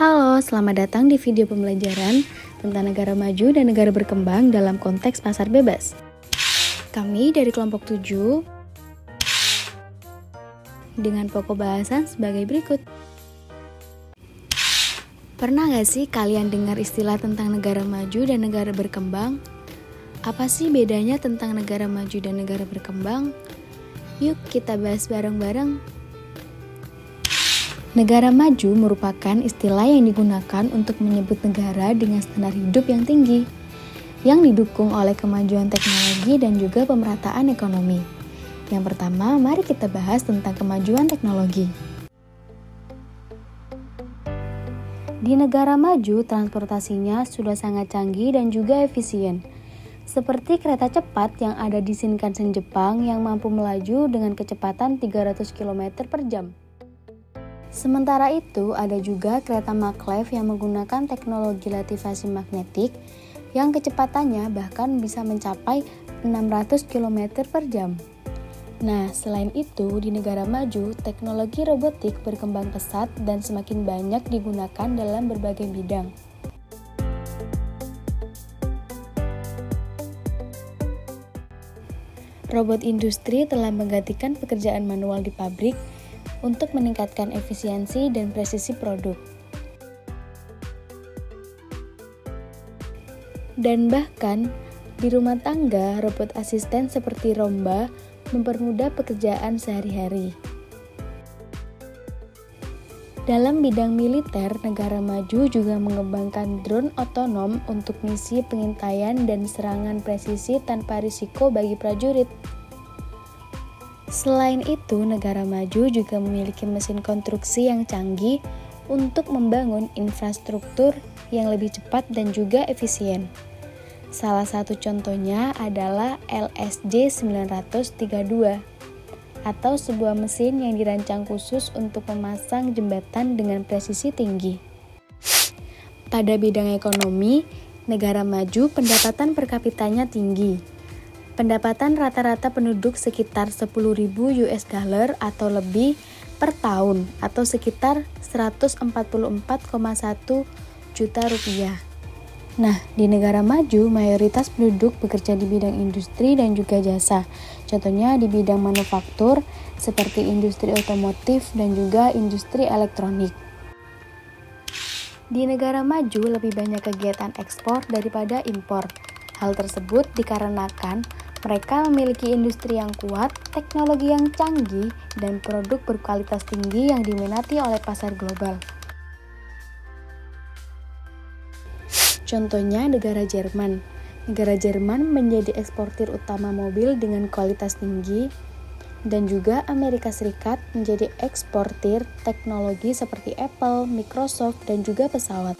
Halo, selamat datang di video pembelajaran tentang negara maju dan negara berkembang dalam konteks pasar bebas. Kami dari kelompok 7 dengan pokok bahasan sebagai berikut. Pernah gak sih kalian dengar istilah tentang negara maju dan negara berkembang? Apa sih bedanya tentang negara maju dan negara berkembang? Yuk kita bahas bareng-bareng. Negara maju merupakan istilah yang digunakan untuk menyebut negara dengan standar hidup yang tinggi, yang didukung oleh kemajuan teknologi dan juga pemerataan ekonomi. Yang pertama, mari kita bahas tentang kemajuan teknologi. Di negara maju, transportasinya sudah sangat canggih dan juga efisien. Seperti kereta cepat yang ada di Shinkansen Jepang yang mampu melaju dengan kecepatan 300 km per jam. Sementara itu, ada juga kereta maglev yang menggunakan teknologi relativasi magnetik yang kecepatannya bahkan bisa mencapai 600 km per jam. Nah, selain itu, di negara maju, teknologi robotik berkembang pesat dan semakin banyak digunakan dalam berbagai bidang. Robot industri telah menggantikan pekerjaan manual di pabrik untuk meningkatkan efisiensi dan presisi produk. Dan bahkan, di rumah tangga, robot asisten seperti Roomba mempermudah pekerjaan sehari-hari. Dalam bidang militer, negara maju juga mengembangkan drone otonom untuk misi pengintaian dan serangan presisi tanpa risiko bagi prajurit. Selain itu, negara maju juga memiliki mesin konstruksi yang canggih untuk membangun infrastruktur yang lebih cepat dan juga efisien. Salah satu contohnya adalah LSJ-932 atau sebuah mesin yang dirancang khusus untuk memasang jembatan dengan presisi tinggi. Pada bidang ekonomi, negara maju pendapatan per kapitanya tinggi. Pendapatan rata-rata penduduk sekitar 10.000 US dollar atau lebih per tahun atau sekitar 144,1 juta rupiah. Nah, di negara maju, mayoritas penduduk bekerja di bidang industri dan juga jasa. Contohnya di bidang manufaktur seperti industri otomotif dan juga industri elektronik. Di negara maju lebih banyak kegiatan ekspor daripada impor. Hal tersebut dikarenakan mereka memiliki industri yang kuat, teknologi yang canggih, dan produk berkualitas tinggi yang diminati oleh pasar global. Contohnya negara Jerman. Negara Jerman menjadi eksportir utama mobil dengan kualitas tinggi, dan juga Amerika Serikat menjadi eksportir teknologi seperti Apple, Microsoft, dan juga pesawat.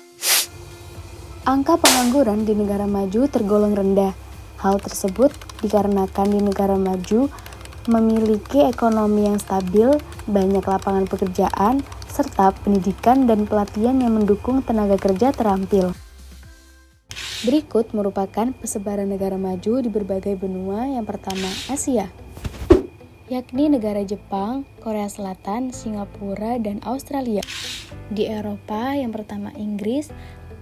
Angka pengangguran di negara maju tergolong rendah. Hal tersebut dikarenakan di negara maju memiliki ekonomi yang stabil, banyak lapangan pekerjaan, serta pendidikan dan pelatihan yang mendukung tenaga kerja terampil. Berikut merupakan persebaran negara maju di berbagai benua. Yang pertama, Asia, yakni negara Jepang, Korea Selatan, Singapura, dan Australia. Di Eropa, yang pertama Inggris,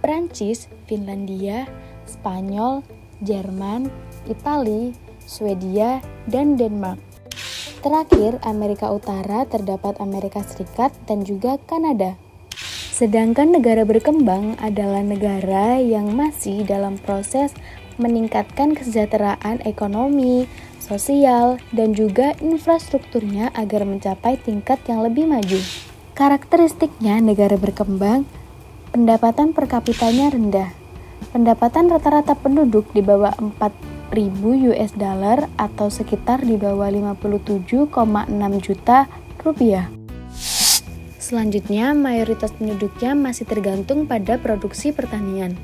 Prancis, Finlandia, Spanyol, Jerman, Italia, Swedia, dan Denmark. Terakhir, Amerika Utara terdapat Amerika Serikat dan juga Kanada. Sedangkan negara berkembang adalah negara yang masih dalam proses meningkatkan kesejahteraan ekonomi, sosial, dan juga infrastrukturnya agar mencapai tingkat yang lebih maju. Karakteristiknya negara berkembang, pendapatan per kapitanya rendah. Pendapatan rata-rata penduduk di bawah 4.000 US dollar atau sekitar di bawah 57,6 juta rupiah. Selanjutnya, mayoritas penduduknya masih tergantung pada produksi pertanian,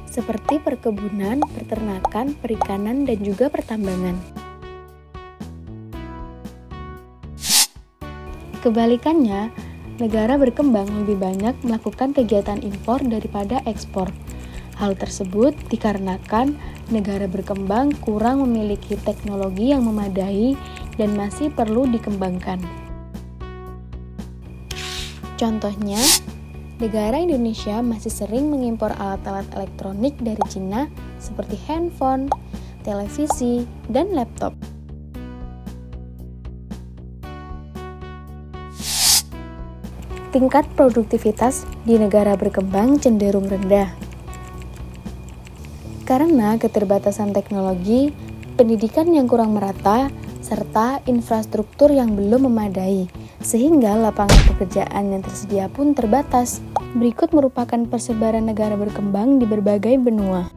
seperti perkebunan, peternakan, perikanan, dan juga pertambangan. Kebalikannya, negara berkembang lebih banyak melakukan kegiatan impor daripada ekspor. Hal tersebut dikarenakan negara berkembang kurang memiliki teknologi yang memadai dan masih perlu dikembangkan. Contohnya, negara Indonesia masih sering mengimpor alat-alat elektronik dari Cina seperti handphone, televisi, dan laptop. Tingkat produktivitas di negara berkembang cenderung rendah. Karena keterbatasan teknologi, pendidikan yang kurang merata, serta infrastruktur yang belum memadai, sehingga lapangan pekerjaan yang tersedia pun terbatas. Berikut merupakan persebaran negara berkembang di berbagai benua.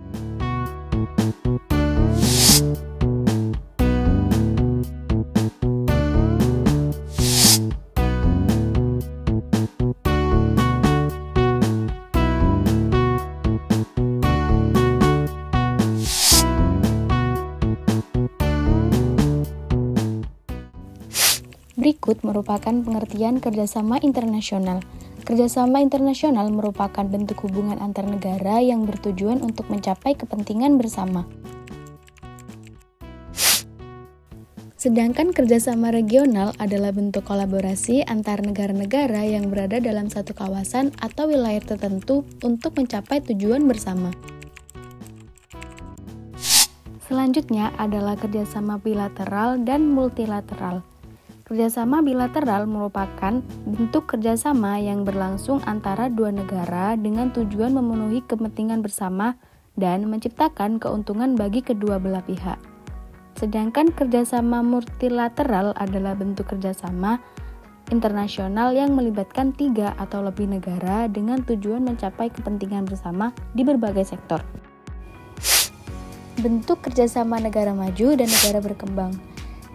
Berikut merupakan pengertian kerjasama internasional. Kerjasama internasional merupakan bentuk hubungan antar negara yang bertujuan untuk mencapai kepentingan bersama. Sedangkan kerjasama regional adalah bentuk kolaborasi antar negara-negara yang berada dalam satu kawasan atau wilayah tertentu untuk mencapai tujuan bersama. Selanjutnya adalah kerjasama bilateral dan multilateral. Kerjasama bilateral merupakan bentuk kerjasama yang berlangsung antara dua negara dengan tujuan memenuhi kepentingan bersama dan menciptakan keuntungan bagi kedua belah pihak. Sedangkan kerjasama multilateral adalah bentuk kerjasama internasional yang melibatkan 3 atau lebih negara dengan tujuan mencapai kepentingan bersama di berbagai sektor. Bentuk kerjasama negara maju dan negara berkembang.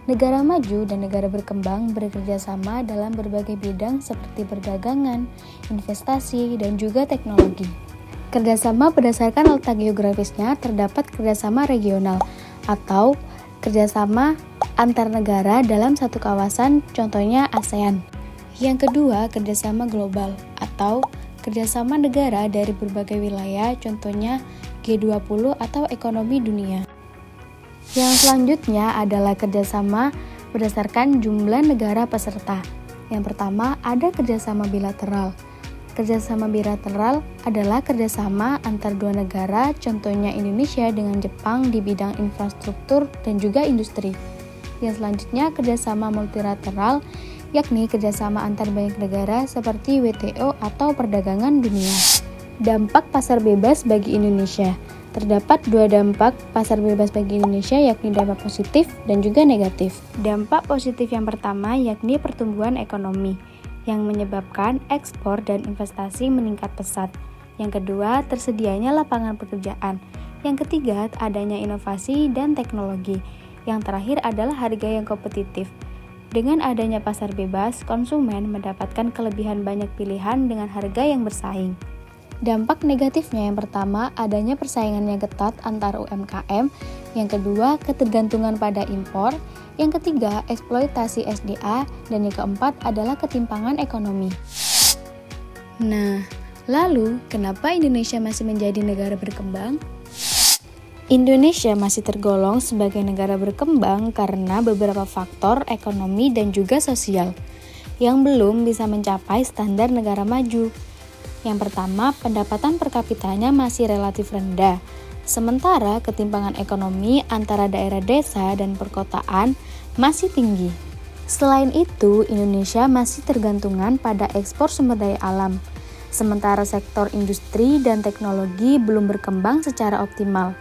Negara maju dan negara berkembang bekerja sama dalam berbagai bidang seperti perdagangan, investasi, dan juga teknologi. Kerjasama berdasarkan letak geografisnya terdapat kerjasama regional atau kerjasama antar negara dalam satu kawasan, contohnya ASEAN. Yang kedua, kerjasama global atau kerjasama negara dari berbagai wilayah, contohnya G20 atau ekonomi dunia. Yang selanjutnya adalah kerjasama berdasarkan jumlah negara peserta. Yang pertama ada kerjasama bilateral. Kerjasama bilateral adalah kerjasama antar dua negara, contohnya Indonesia dengan Jepang di bidang infrastruktur dan juga industri. Yang selanjutnya kerjasama multilateral, yakni kerjasama antar banyak negara seperti WTO atau perdagangan dunia. Dampak pasar bebas bagi Indonesia. Terdapat 2 dampak pasar bebas bagi Indonesia, yakni dampak positif dan juga negatif. Dampak positif yang pertama yakni pertumbuhan ekonomi yang menyebabkan ekspor dan investasi meningkat pesat. Yang kedua, tersedianya lapangan pekerjaan. Yang ketiga, adanya inovasi dan teknologi. Yang terakhir adalah harga yang kompetitif. Dengan adanya pasar bebas, konsumen mendapatkan kelebihan banyak pilihan dengan harga yang bersaing. Dampak negatifnya yang pertama, adanya persaingan yang ketat antar UMKM. Yang kedua, ketergantungan pada impor. Yang ketiga, eksploitasi SDA. Dan yang keempat adalah ketimpangan ekonomi. Nah, lalu kenapa Indonesia masih menjadi negara berkembang? Indonesia masih tergolong sebagai negara berkembang karena beberapa faktor ekonomi dan juga sosial yang belum bisa mencapai standar negara maju. Yang pertama, pendapatan per kapitanya masih relatif rendah, sementara ketimpangan ekonomi antara daerah desa dan perkotaan masih tinggi. Selain itu, Indonesia masih tergantungan pada ekspor sumber daya alam, sementara sektor industri dan teknologi belum berkembang secara optimal.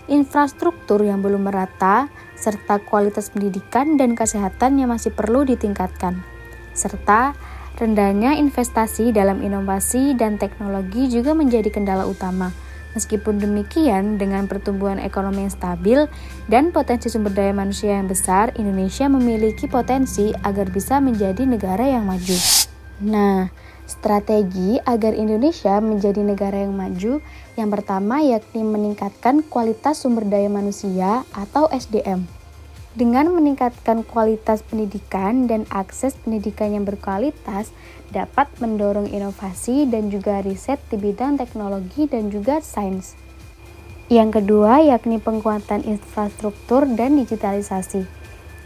Infrastruktur yang belum merata, serta kualitas pendidikan dan kesehatan yang masih perlu ditingkatkan, serta rendahnya investasi dalam inovasi dan teknologi juga menjadi kendala utama. Meskipun demikian, dengan pertumbuhan ekonomi yang stabil dan potensi sumber daya manusia yang besar, Indonesia memiliki potensi agar bisa menjadi negara yang maju. Nah, strategi agar Indonesia menjadi negara yang maju, yang pertama yakni meningkatkan kualitas sumber daya manusia atau SDM. Dengan meningkatkan kualitas pendidikan dan akses pendidikan yang berkualitas dapat mendorong inovasi dan juga riset di bidang teknologi dan juga sains. Yang kedua yakni penguatan infrastruktur dan digitalisasi.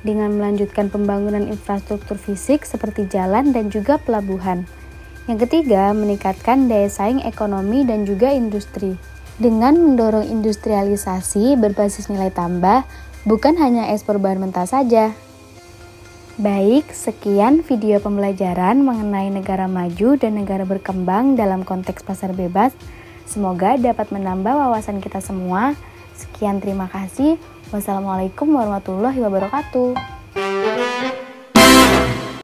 Dengan melanjutkan pembangunan infrastruktur fisik seperti jalan dan juga pelabuhan. Yang ketiga, meningkatkan daya saing ekonomi dan juga industri. Dengan mendorong industrialisasi berbasis nilai tambah, bukan hanya ekspor bahan mentah saja. Baik, sekian video pembelajaran mengenai negara maju dan negara berkembang dalam konteks pasar bebas. Semoga dapat menambah wawasan kita semua. Sekian, terima kasih. Wassalamualaikum warahmatullahi wabarakatuh.